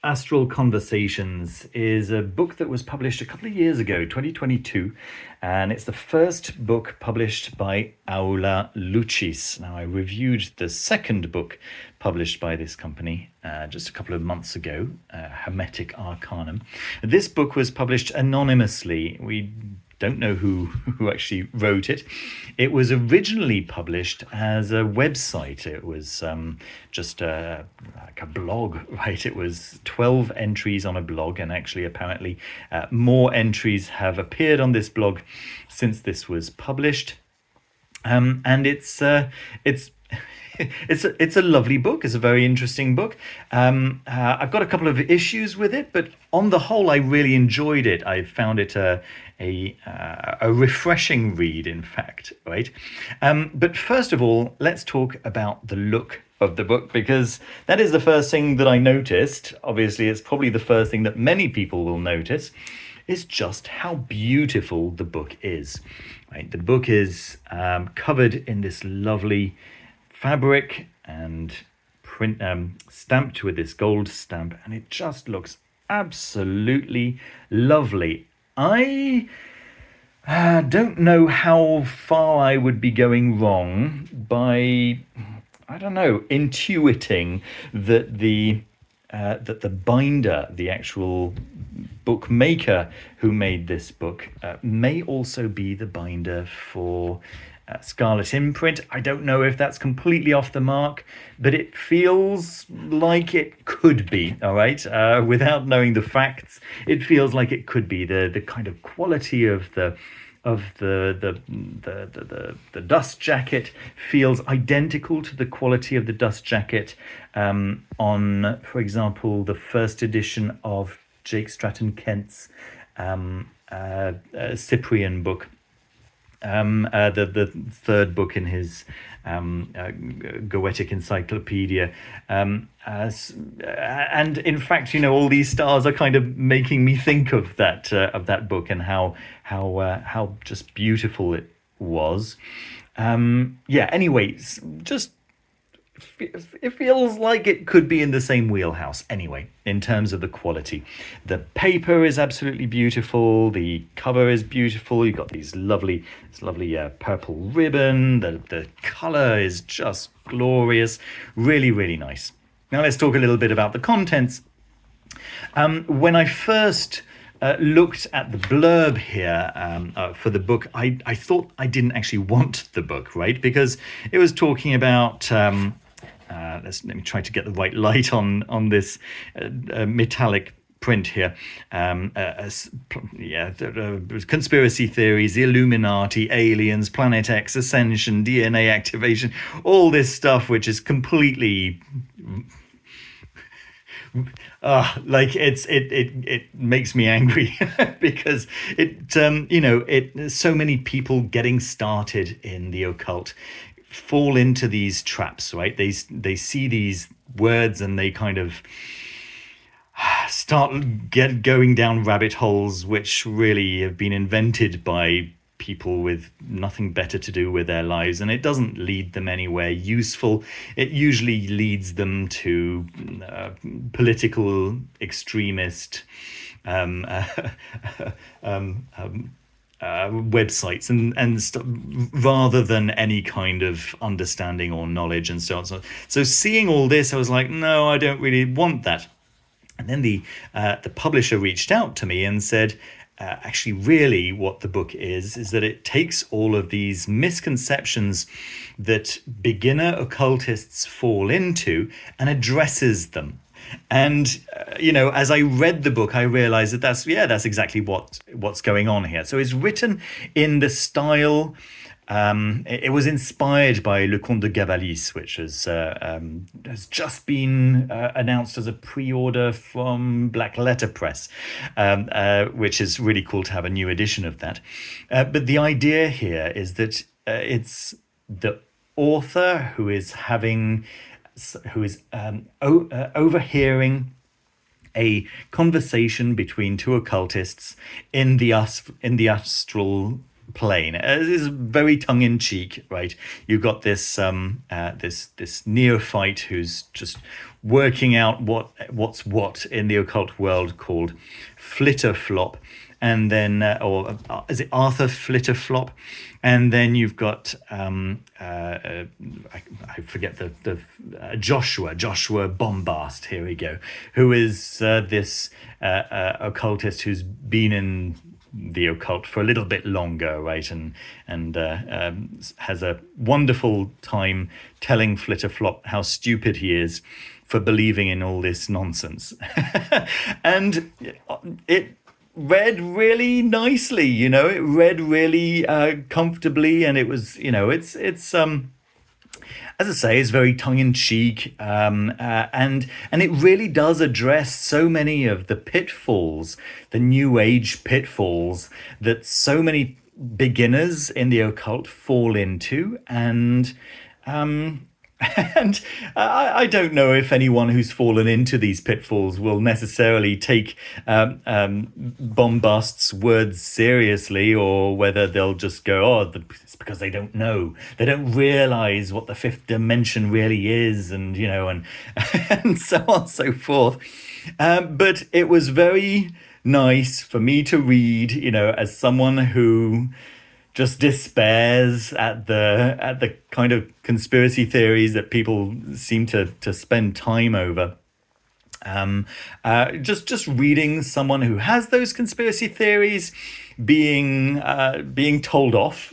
Astral Conversations is a book that was published a couple of years ago, 2022, and it's the first book published by Aula Lucis. Now, I reviewed the second book published by this company just a couple of months ago, Hermetic Arcanum. This book was published anonymously. We don't know who actually wrote it. It was originally published as a website. It was just like a blog, right? It was 12 entries on a blog, and actually, apparently, more entries have appeared on this blog since this was published. And it's it's a lovely book. It's a very interesting book. I've got a couple of issues with it, but on the whole, I really enjoyed it. I found it a refreshing read, in fact, right? But first of all, let's talk about the look of the book, because that is the first thing that I noticed. Obviously, it's probably the first thing that many people will notice, is just how beautiful the book is. Right? The book is covered in this lovely fabric and print, stamped with this gold stamp, and it just looks absolutely lovely. I don't know how far I would be going wrong by, I don't know, intuiting that the binder, the actual bookmaker who made this book, may also be the binder for Scarlet Imprint. I don't know if that's completely off the mark, but it feels like it could be. All right, without knowing the facts, it feels like it could be. The kind of quality of the dust jacket feels identical to the quality of the dust jacket on, for example, the first edition of Jake Stratton Kent's Cyprian book. The third book in his Goetic Encyclopedia, and in fact, all these stars are kind of making me think of that book and how just beautiful it was. Yeah. Anyways, just it feels like it could be in the same wheelhouse anyway, in terms of the quality. The paper is absolutely beautiful, the cover is beautiful, you've got this lovely purple ribbon, the color is just glorious, really, really nice. Now let's talk a little bit about the contents. When I first looked at the blurb here for the book, I thought I didn't actually want the book, right? Because it was talking about let me try to get the right light on this metallic print here. Conspiracy theories, the Illuminati, aliens, Planet X, ascension, DNA activation, all this stuff, which is completely like it makes me angry because so many people getting started in the occult fall into these traps, right? They see these words and they kind of start going down rabbit holes, which really have been invented by people with nothing better to do with their lives, and it doesn't lead them anywhere useful. It usually leads them to political extremist websites and rather than any kind of understanding or knowledge and so on. So seeing all this, I was like, no, I don't really want that. And then the publisher reached out to me and said, actually, really what the book is that it takes all of these misconceptions that beginner occultists fall into and addresses them. And as I read the book, I realized that that's exactly what's going on here. So it's written in the style. It was inspired by Le Comte de Gabalis, which has just been announced as a pre-order from Black Letter Press, which is really cool to have a new edition of that. But the idea here is that it's the author who is overhearing a conversation between two occultists in the astral plain. It's very tongue in cheek, right? You've got this neophyte who's just working out what's what in the occult world called Flitterflop, and then is it Arthur Flitterflop? And then you've got I forget the Joshua Bombast. Here we go, who is this occultist who's been in the occult for a little bit longer, right? And has a wonderful time telling Flitterflop how stupid he is for believing in all this nonsense. And it read really nicely, it read really comfortably, and it was, it's as I say, it's very tongue-in-cheek, and it really does address so many of the pitfalls, the New Age pitfalls that so many beginners in the occult fall into, and and I don't know if anyone who's fallen into these pitfalls will necessarily take Bombast's words seriously, or whether they'll just go, it's because they don't know. They don't realize what the fifth dimension really is, and, and so on and so forth. But it was very nice for me to read, as someone who just despairs at the kind of conspiracy theories that people seem to spend time over. Just reading someone who has those conspiracy theories being told off,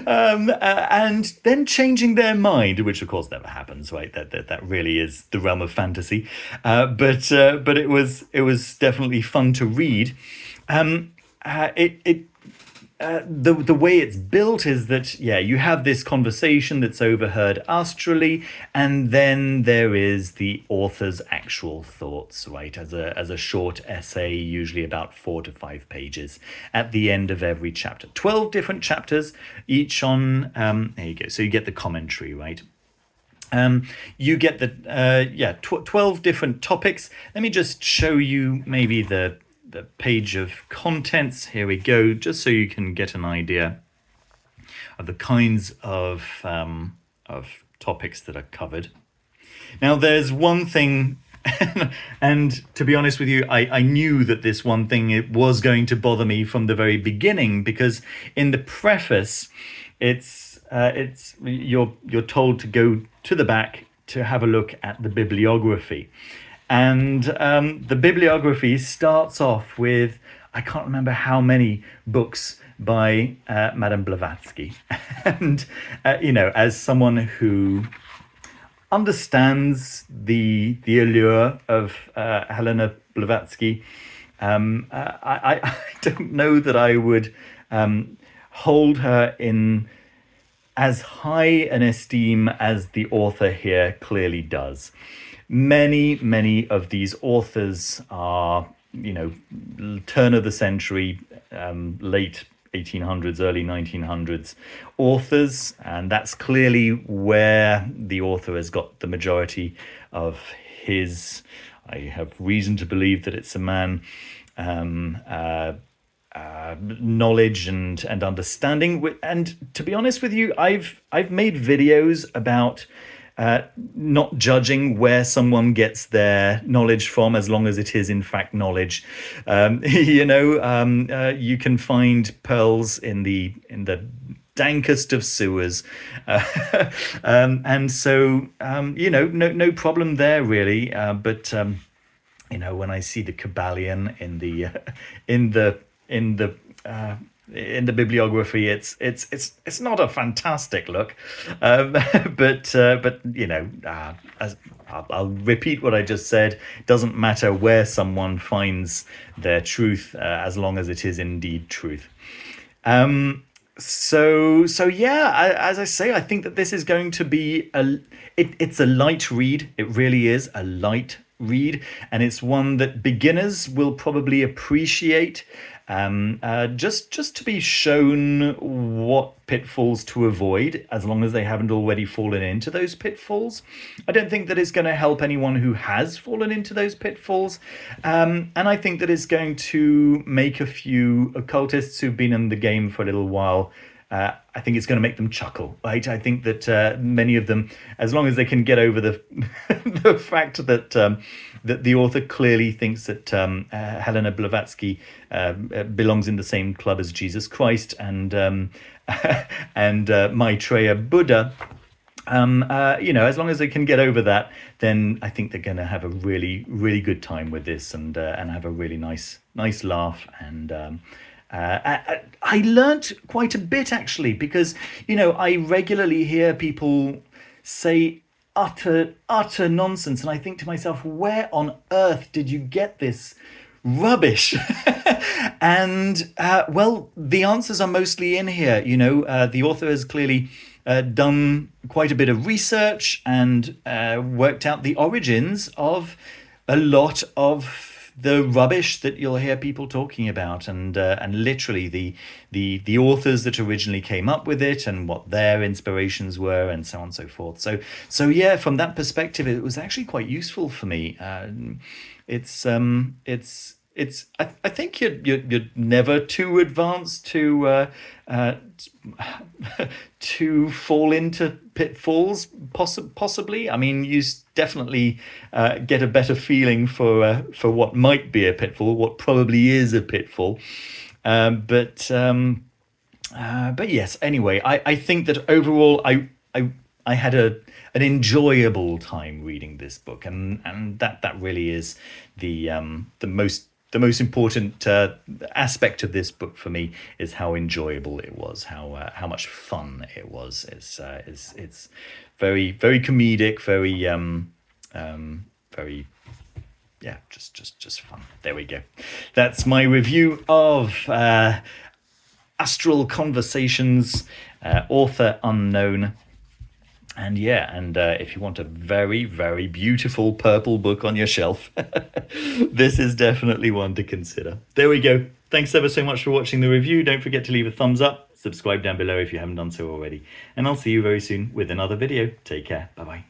and then changing their mind, which of course never happens, right? That really is the realm of fantasy. But it was definitely fun to read. The way it's built is that, you have this conversation that's overheard astrally, and then there is the author's actual thoughts, right, as a short essay, usually about 4 to 5 pages at the end of every chapter. 12 different chapters, each on, there you go, so you get the commentary, right? You get the 12 different topics. Let me just show you maybe the page of contents. Here we go, just so you can get an idea of the kinds of topics that are covered. Now, there's one thing, and to be honest with you, I knew that this one thing, it was going to bother me from the very beginning, because in the preface, you're told to go to the back to have a look at the bibliography. And the bibliography starts off with, I can't remember how many books by Madame Blavatsky. And, as someone who understands the allure of Helena Blavatsky, I don't know that I would hold her in as high an esteem as the author here clearly does. Many of these authors are, turn of the century, late 1800s, early 1900s authors, and that's clearly where the author has got the majority of his, I have reason to believe that it's a man, knowledge and understanding. And to be honest with you, I've made videos about not judging where someone gets their knowledge from, as long as it is in fact knowledge. You can find pearls in the dankest of sewers, and so no problem there really. But when I see the Kabbalion in the bibliography, it's not a fantastic look, but I'll repeat what I just said. It doesn't matter where someone finds their truth, as long as it is indeed truth. So as I say, I think that this is going to be it's a light read. It really is a light read, and it's one that beginners will probably appreciate, just to be shown what pitfalls to avoid, as long as they haven't already fallen into those pitfalls. I don't think that it's going to help anyone who has fallen into those pitfalls, and I think that it's going to make a few occultists who've been in the game for a little while, I think it's going to make them chuckle, right? I think that many of them, as long as they can get over the the fact that that the author clearly thinks that Helena Blavatsky belongs in the same club as Jesus Christ and and Maitreya Buddha. As long as they can get over that, then I think they're going to have a really, really good time with this, and have a really nice laugh. And I learnt quite a bit, actually, because I regularly hear people say utter nonsense, and I think to myself, where on earth did you get this rubbish? And well, the answers are mostly in here. The author has clearly done quite a bit of research and worked out the origins of a lot of the rubbish that you'll hear people talking about, and literally the authors that originally came up with it and what their inspirations were, and so on and so forth. So yeah, from that perspective, it was actually quite useful for me. I think you're never too advanced to to fall into pitfalls. Possibly, I mean, you definitely get a better feeling for what might be a pitfall, what probably is a pitfall. But yes. Anyway, I think that overall, I had an enjoyable time reading this book, and that really is the most important aspect of this book for me, is how enjoyable it was, how much fun it was. It's very, very comedic, very very, yeah, just fun. There we go. That's my review of Astral Conversations, author unknown. And yeah, if you want a very, very beautiful purple book on your shelf, this is definitely one to consider. There we go. Thanks ever so much for watching the review. Don't forget to leave a thumbs up, subscribe down below if you haven't done so already, and I'll see you very soon with another video. Take care. Bye-bye.